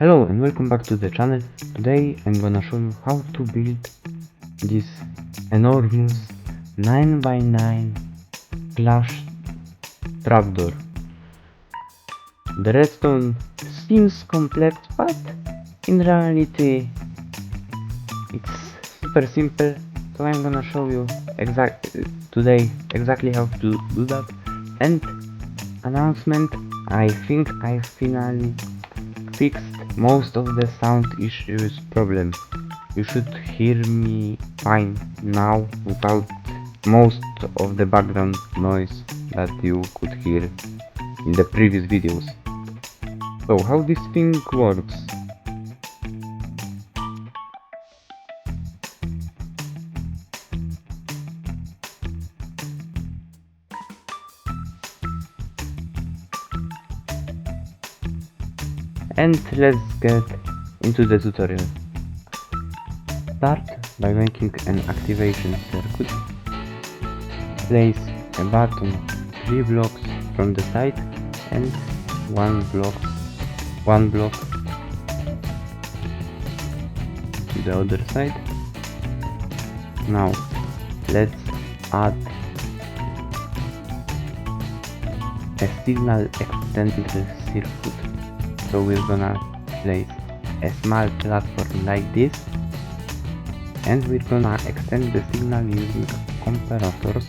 Hello and welcome back to the channel. Today I'm gonna show you how to build this enormous 9x9 flash trapdoor. The redstone seems complex, but in reality it's super simple, so I'm gonna show you today exactly how to do that. And announcement, I think I finally fixed most of the sound issues problem. You should hear me fine now without most of the background noise that you could hear in the previous videos. So how this thing works? And let's get into the tutorial. Start by making an activation circuit. Place a button 3 blocks from the side and one block to the other side. Now let's add a signal extender circuit. So we're gonna place a small platform like this, and we're gonna extend the signal using comparators.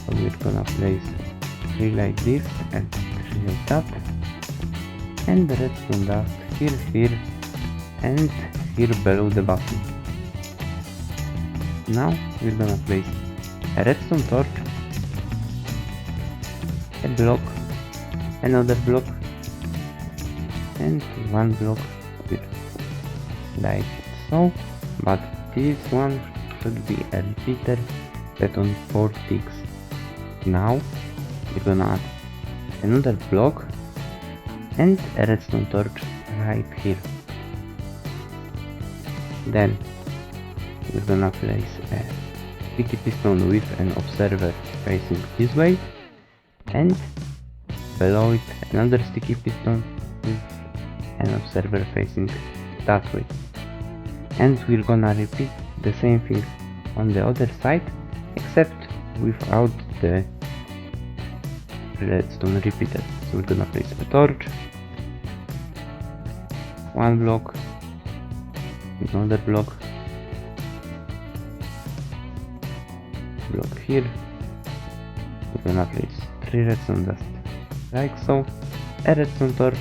So we're gonna place 3 like this and 3 like that, and the redstone dust here and here below the button. Now we're gonna place a redstone torch, a block, another block, and one block here, like so, but this one should be a repeater set on 4 ticks. Now we're gonna add another block and a redstone torch right here. Then we're gonna place a sticky piston with an observer facing this way, and below it another sticky piston with an observer facing that way. And we're gonna repeat the same thing on the other side, except without the redstone repeater. So we're gonna place a torch, one block, another block here. We're gonna place 3 redstone dust like so, a redstone torch,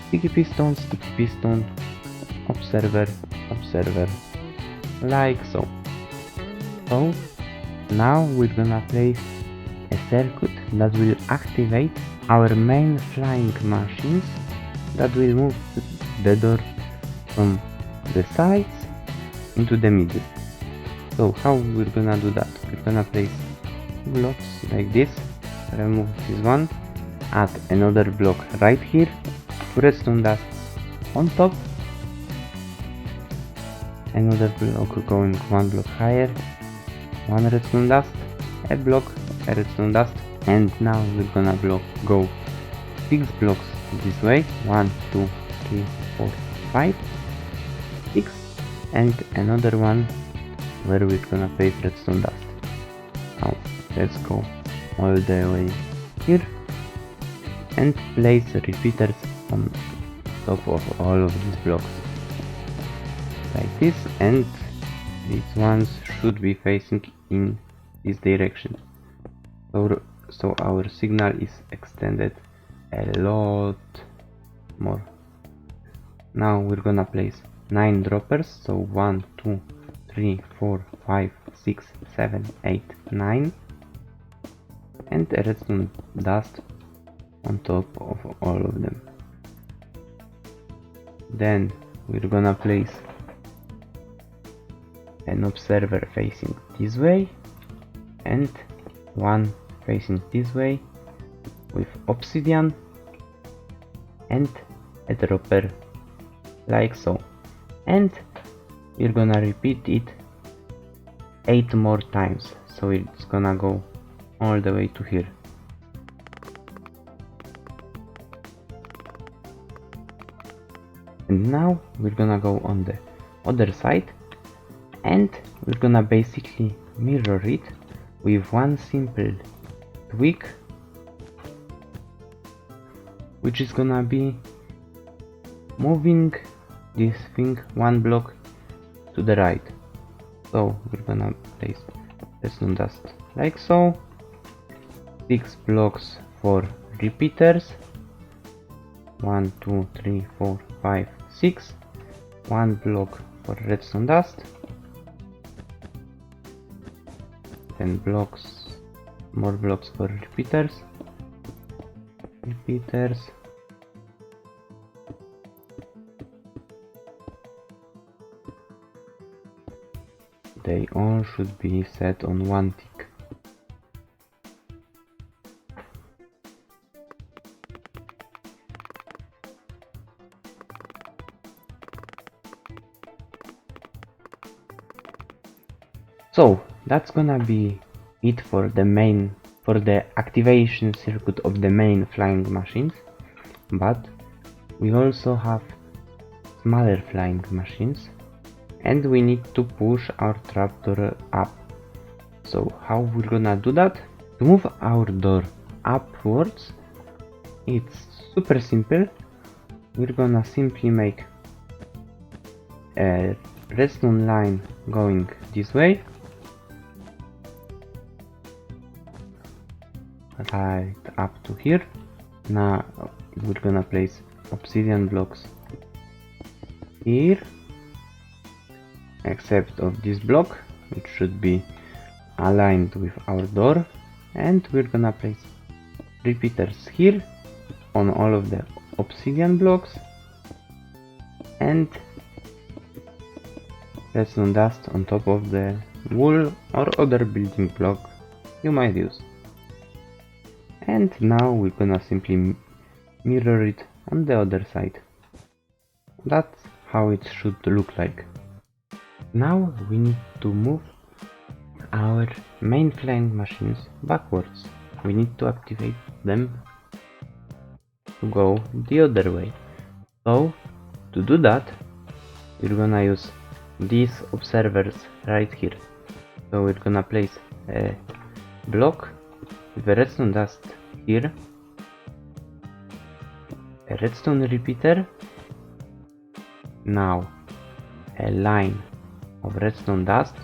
sticky piston, observer, like so. So now we're gonna place a circuit that will activate our main flying machines that will move the door from the sides into the middle. So how we're gonna do that? We're gonna place blocks like this, remove this one, add another block right here, redstone dust on top, another block going 1 block higher, one redstone dust, a block, a redstone dust, and now we're gonna go 6 blocks this way, 1, 2, 3, 4, 5, 6, and another one where we're gonna place redstone dust. Now let's go all the way here and place repeaters on top of all of these blocks like this, and these ones should be facing in this direction, so our signal is extended a lot more. Now we're gonna place 9 droppers, so 1, 2, 3, 4, 5, 6, 7, 8, 9, and a redstone dust on top of all of them. Then we're gonna place an observer facing this way and one facing this way with obsidian, and a dropper like so. And we're gonna repeat it 8 more times, so it's gonna go all the way to here. And now we're gonna go on the other side and we're gonna basically mirror it with one simple tweak, which is gonna be moving this thing one block to the right. So we're gonna place redstone dust like so, 6 blocks for repeaters, 1, 2, 3, 4, 5, 6, 1 block for redstone dust, 10 blocks, more blocks for repeaters, they all should be set on one tick. So that's gonna be it for the activation circuit of the main flying machines, but we also have smaller flying machines and we need to push our trapdoor up. So how we're gonna do that? To move our door upwards, it's super simple. We're gonna simply make a redstone line going this way, right up to here. Now we're gonna place obsidian blocks here, except of this block, which should be aligned with our door, and we're gonna place repeaters here on all of the obsidian blocks and redstone dust on top of the wool or other building block you might use. And now we're gonna simply mirror it on the other side. That's how it should look like. Now we need to move our main flying machines backwards. We need to activate them to go the other way. So to do that, we're gonna use these observers right here. So we're gonna place a block with a redstone dust here, a redstone repeater, now a line of redstone dust,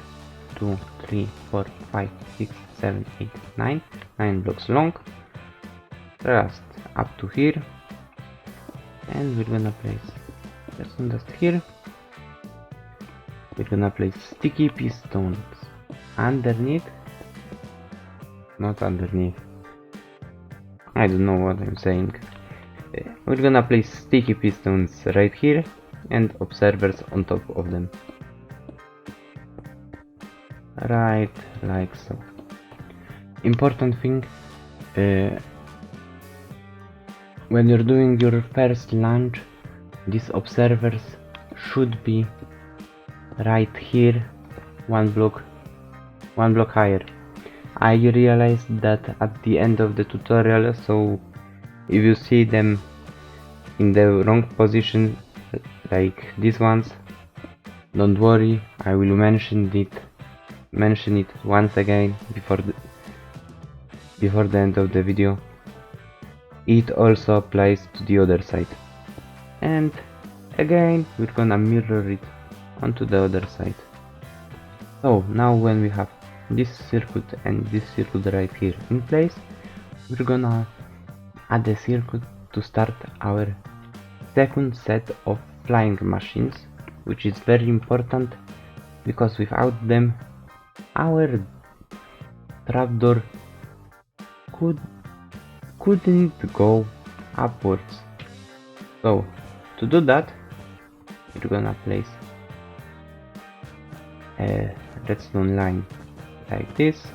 2, 3, 4, 5, 6, 7, 8, 9 blocks long, just up to here, and we're gonna place redstone dust here. We're gonna place sticky pistons underneath, not underneath, I don't know what I'm saying. We're gonna place sticky pistons right here and observers on top of them, right like so. Important thing, when you're doing your first launch, these observers should be right here, one block higher. I realized that at the end of the tutorial, so if you see them in the wrong position like these ones, don't worry, I will mention it once again before the end of the video. It also applies to the other side, and again we're gonna mirror it onto the other side. So now when we have this circuit and this circuit right here in place, we're gonna add a circuit to start our second set of flying machines, which is very important because without them our trapdoor couldn't go upwards. So to do that, we're gonna place a redstone line like this,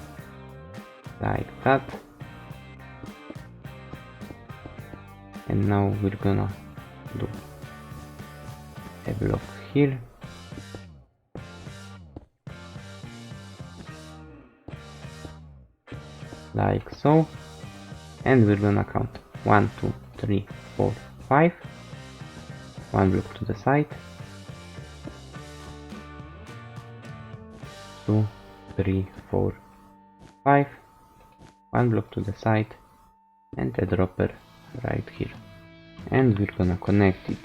like that, and now we're gonna do a block here, like so, and we're gonna count 1, 2, 3, 4, 5, one block to the side, 2, 3, 4, 5, one block to the side, and a dropper right here. And we're gonna connect it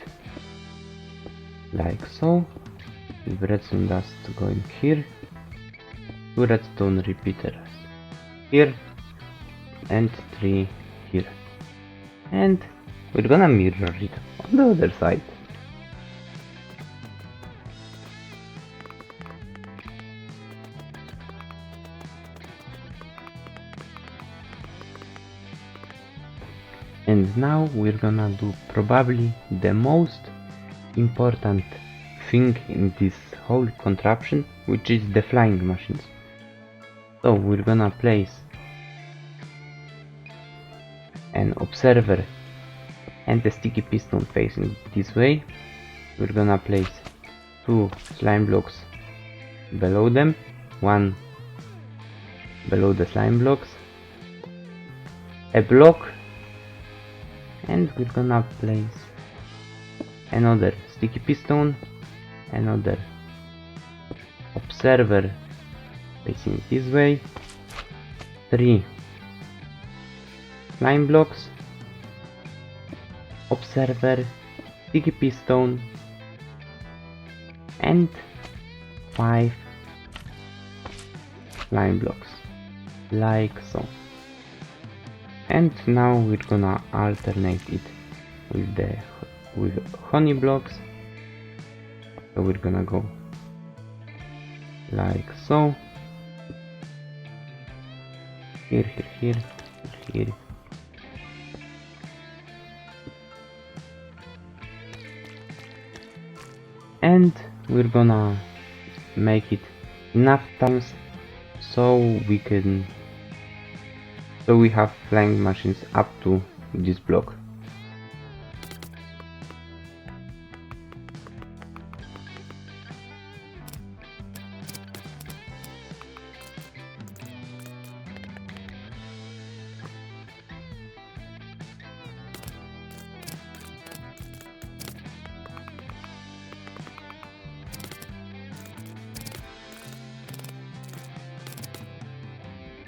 like so, with redstone dust going here, 2 redstone repeater here, and 3 here. And we're gonna mirror it on the other side. And now we're gonna do probably the most important thing in this whole contraption, which is the flying machines. So we're gonna place an observer and a sticky piston facing this way. We're gonna place 2 slime blocks below them, one below the slime blocks, a block, and we're gonna place another sticky piston, another observer facing this way, 3 slime blocks, observer, sticky piston, and 5 slime blocks, like so. And now we're gonna alternate it with honey blocks. So we're gonna go like so, here, here, here, here. And we're gonna make it enough times so we have flying machines up to this block.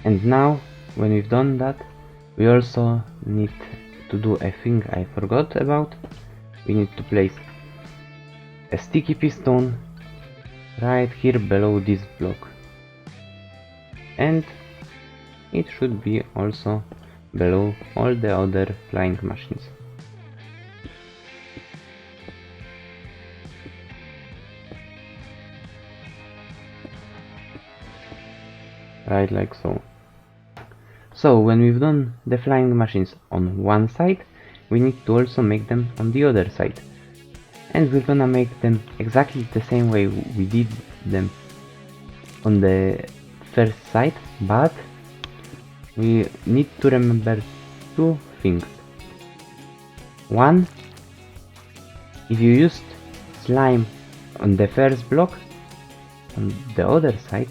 And now, when we've done that, we also need to do a thing I forgot about. We need to place a sticky piston right here below this block. And it should be also below all the other flying machines. Right, like so. So when we've done the flying machines on one side, we need to also make them on the other side. And we're gonna make them exactly the same way we did them on the first side, but we need to remember 2 things. One, if you used slime on the first block, on the other side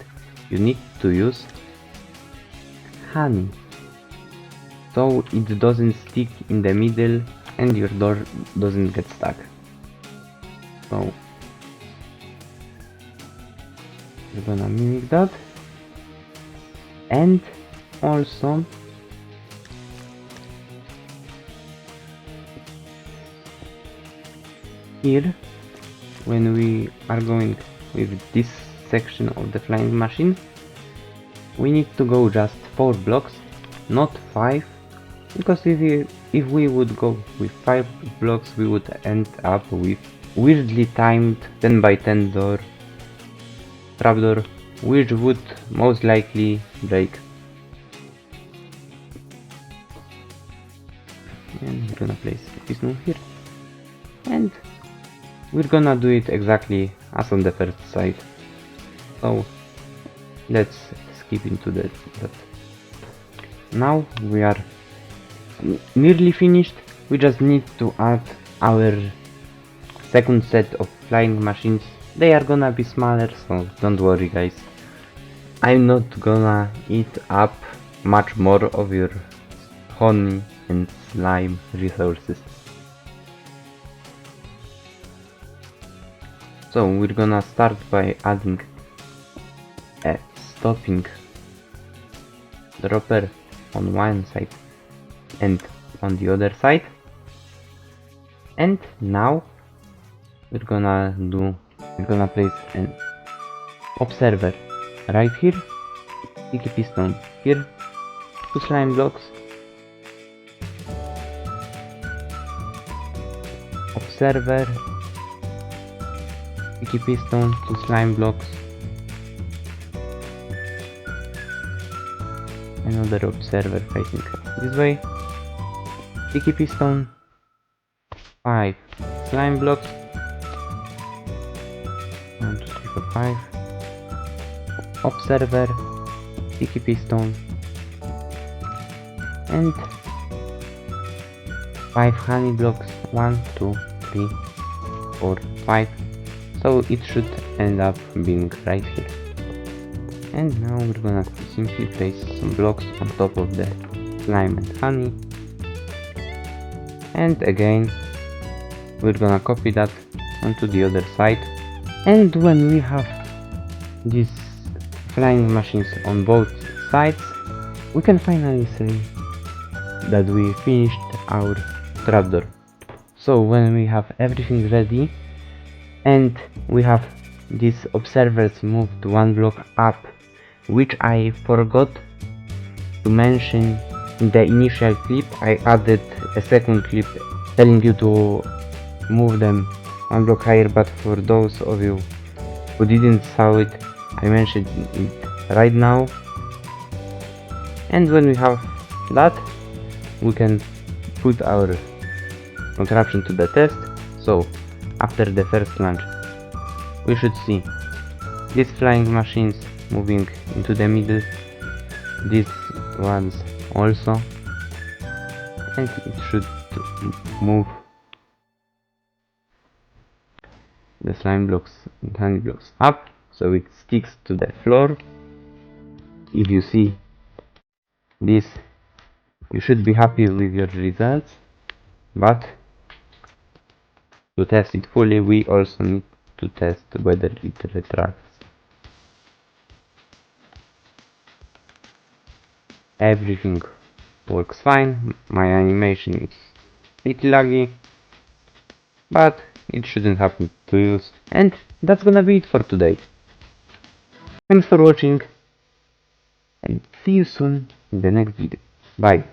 you need to use honey, so it doesn't stick in the middle and your door doesn't get stuck. So we're gonna mimic that. And also here, when we are going with this section of the flying machine, we need to go just 4 blocks, not 5, because if we would go with 5 blocks we would end up with weirdly timed 10 by 10 trapdoor, which would most likely break. And we're gonna place this one here, and we're gonna do it exactly as on the first side. So let's skip into that. Now we are nearly finished. We just need to add our second set of flying machines. They are gonna be smaller, so don't worry guys. I'm not gonna eat up much more of your honey and slime resources. So we're gonna start by adding a stopping dropper on one side and on the other side. And now we're gonna place an observer right here, sticky piston here, 2 slime blocks, observer, sticky piston, 2 slime blocks, another observer facing this way, sticky piston, 5 slime blocks, 1, 2, 3, 4, 5, observer, sticky piston, and 5 honey blocks, 1, 2, 3, 4, 5, so it should end up being right here. And now we're gonna simply place some blocks on top of the slime and honey, and again we're gonna copy that onto the other side. And when we have these flying machines on both sides, we can finally say that we finished our trapdoor. So when we have everything ready and we have these observers moved 1 block up, which I forgot to mention in the initial clip, I added a second clip telling you to move them 1 block higher, but for those of you who didn't saw it, I mentioned it right now. And when we have that, we can put our contraption to the test. So after the first launch, we should see these flying machines moving into the middle, these ones also, and it should move the slime blocks and honey blocks up so it sticks to the floor. If you see this, you should be happy with your results, but to test it fully we also need to test whether it retracts. Everything works fine, my animation is a bit laggy, but it shouldn't happen to you. And that's gonna be it for today. Thanks for watching, and see you soon in the next video. Bye.